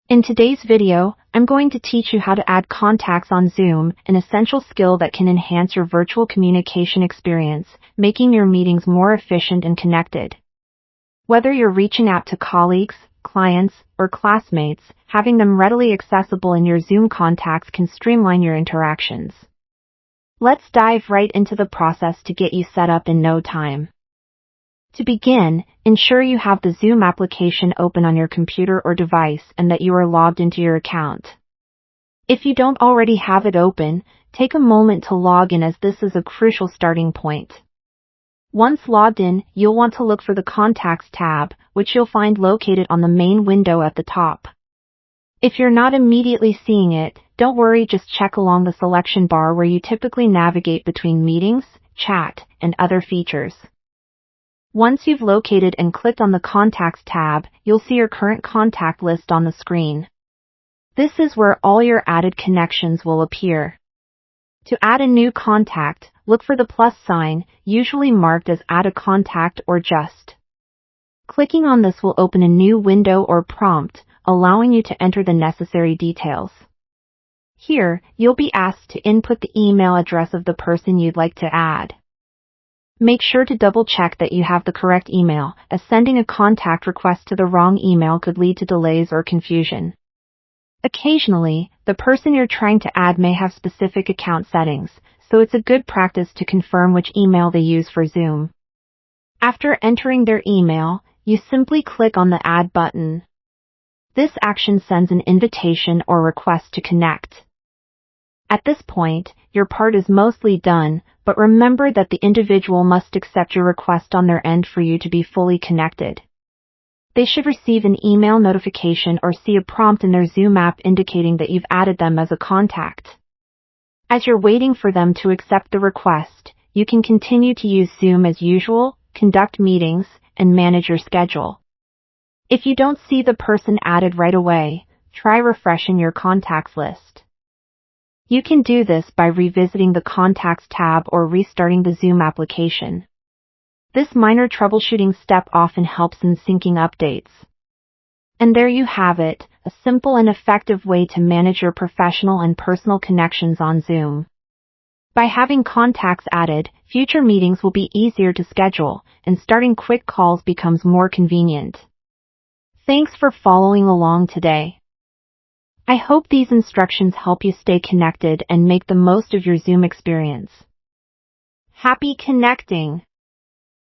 In today's video, I'm going to teach you how to add contacts on Zoom, an essential skill that can enhance your virtual communication experience, making your meetings more efficient and connected. Whether you're reaching out to colleagues, clients, or classmates, having them readily accessible in your Zoom contacts can streamline your interactions. Let's dive right into the process to get you set up in no time. To begin, ensure you have the Zoom application open on your computer or device and that you are logged into your account. If you don't already have it open, take a moment to log in as this is a crucial starting point. Once logged in, you'll want to look for the Contacts tab, which you'll find located on the main window at the top. If you're not immediately seeing it, don't worry, just check along the selection bar where you typically navigate between meetings, chat, and other features. Once you've located and clicked on the Contacts tab, you'll see your current contact list on the screen. This is where all your added connections will appear. To add a new contact, look for the plus sign, usually marked as Add a Contact or Just. Clicking on this will open a new window or prompt, allowing you to enter the necessary details. Here, you'll be asked to input the email address of the person you'd like to add. Make sure to double-check that you have the correct email, as sending a contact request to the wrong email could lead to delays or confusion. Occasionally, the person you're trying to add may have specific account settings, so it's a good practice to confirm which email they use for Zoom. After entering their email, you simply click on the Add button. This action sends an invitation or request to connect. At this point, your part is mostly done, but remember that the individual must accept your request on their end for you to be fully connected. They should receive an email notification or see a prompt in their Zoom app indicating that you've added them as a contact. As you're waiting for them to accept the request, you can continue to use Zoom as usual, conduct meetings, and manage your schedule. If you don't see the person added right away, try refreshing your contacts list. You can do this by revisiting the Contacts tab or restarting the Zoom application. This minor troubleshooting step often helps in syncing updates. And there you have it, a simple and effective way to manage your professional and personal connections on Zoom. By having contacts added, future meetings will be easier to schedule, and starting quick calls becomes more convenient. Thanks for following along today. I hope these instructions help you stay connected and make the most of your Zoom experience. Happy connecting!